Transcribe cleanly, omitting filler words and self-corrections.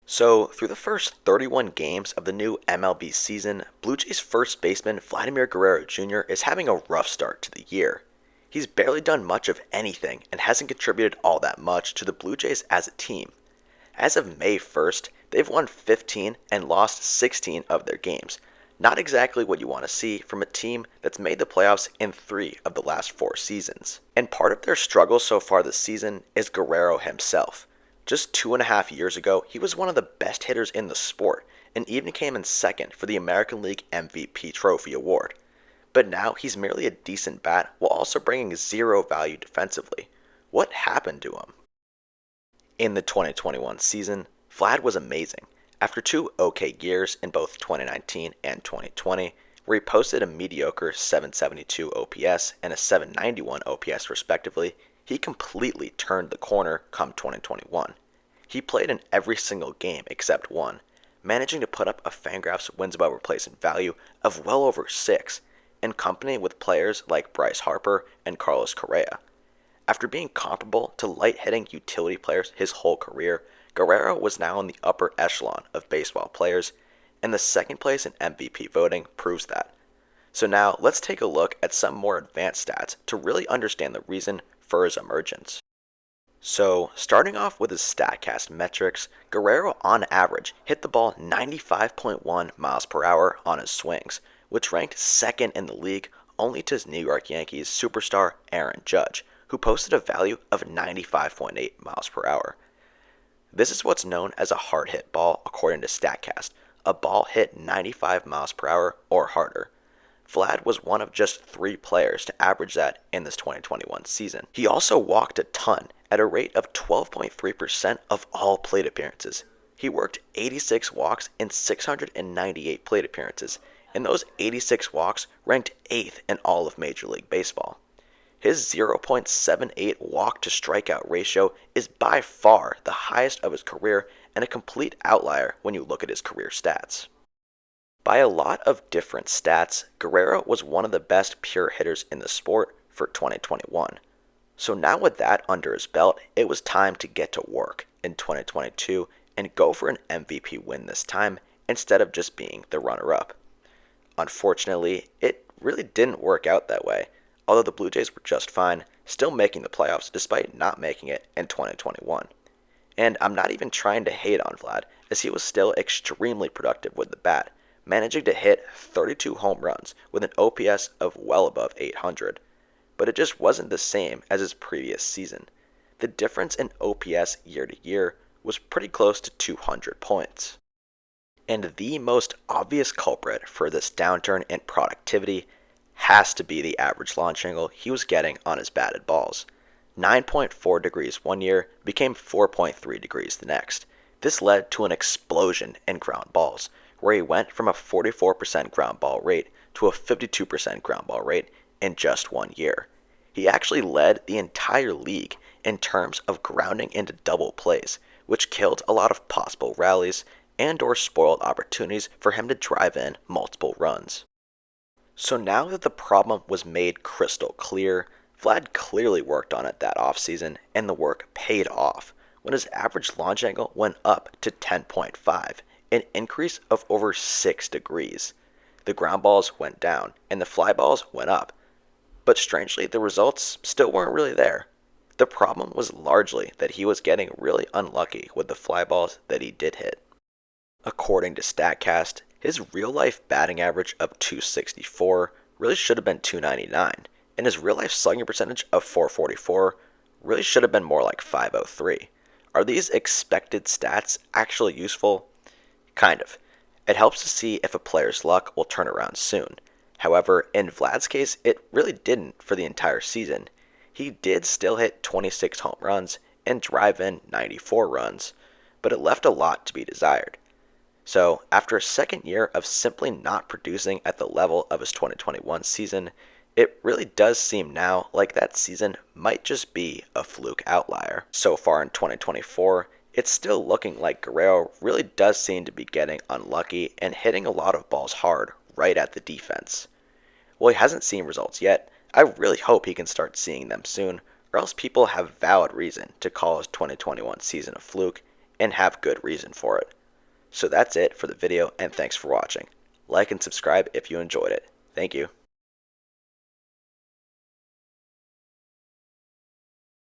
So, through the first 31 games of the new MLB season, Blue Jays first baseman Vladimir Guerrero Jr. is having a rough start to the year. He's barely done much of anything and hasn't contributed all that much to the Blue Jays as a team. As of May 1st, they've won 15 and lost 16 of their games. Not exactly what you want to see from a team that's made the playoffs in 3 of the last 4 seasons. And part of their struggle so far this season is Guerrero himself. Just 2.5 years ago, he was one of the best hitters in the sport and even came in second for the American League MVP Trophy award. But now he's merely a decent bat while also bringing zero value defensively. What happened to him? In the 2021 season, Vlad was amazing. After 2 okay years in both 2019 and 2020, where he posted a mediocre 772 OPS and a 791 OPS respectively, he completely turned the corner come 2021. He played in every single game except one, managing to put up a Fangraphs wins above replacement value of well over 6, in company with players like Bryce Harper and Carlos Correa. After being comparable to light-hitting utility players his whole career, Guerrero was now in the upper echelon of baseball players, and the second place in MVP voting proves that. So now let's take a look at some more advanced stats to really understand the reason for his emergence. So, starting off with his StatCast metrics, Guerrero on average hit the ball 95.1 miles per hour on his swings, which ranked second in the league only to his New York Yankees superstar Aaron Judge, who posted a value of 95.8 miles per hour. This is what's known as a hard hit ball according to StatCast, a ball hit 95 miles per hour or harder. Vlad was one of just 3 players to average that in this 2021 season. He also walked a ton at a rate of 12.3% of all plate appearances. He worked 86 walks in 698 plate appearances, and those 86 walks ranked 8th in all of Major League Baseball. His 0.78 walk to strikeout ratio is by far the highest of his career and a complete outlier when you look at his career stats. By a lot of different stats, Guerrero was one of the best pure hitters in the sport for 2021. So now with that under his belt, it was time to get to work in 2022 and go for an MVP win this time instead of just being the runner-up. Unfortunately, it really didn't work out that way, although the Blue Jays were just fine, still making the playoffs despite not making it in 2021. And I'm not even trying to hate on Vlad, as he was still extremely productive with the bat, managing to hit 32 home runs with an OPS of well above 800. But it just wasn't the same as his previous season. The difference in OPS year to year was pretty close to 200 points. And the most obvious culprit for this downturn in productivity has to be the average launch angle he was getting on his batted balls. 9.4 degrees one year became 4.3 degrees the next. This led to an explosion in ground balls, where he went from a 44% ground ball rate to a 52% ground ball rate in just 1 year. He actually led the entire league in terms of grounding into double plays, which killed a lot of possible rallies and/or spoiled opportunities for him to drive in multiple runs. So now that the problem was made crystal clear, Vlad clearly worked on it that offseason, and the work paid off when his average launch angle went up to 10.5, an increase of over 6 degrees. The ground balls went down, and the fly balls went up. But strangely, the results still weren't really there. The problem was largely that he was getting really unlucky with the fly balls that he did hit. According to StatCast, his real-life batting average of 264 really should have been 299, and his real-life slugging percentage of 444 really should have been more like 503. Are these expected stats actually useful? Kind of. It helps to see if a player's luck will turn around soon. However, in Vlad's case, it really didn't for the entire season. He did still hit 26 home runs and drive in 94 runs, but it left a lot to be desired. So, after a second year of simply not producing at the level of his 2021 season, it really does seem now like that season might just be a fluke outlier. So far in 2024, it's still looking like Guerrero really does seem to be getting unlucky and hitting a lot of balls hard right at the defense. While he hasn't seen results yet, I really hope he can start seeing them soon, or else people have valid reason to call his 2021 season a fluke, and have good reason for it. So that's it for the video, and thanks for watching. Like and subscribe if you enjoyed it. Thank you.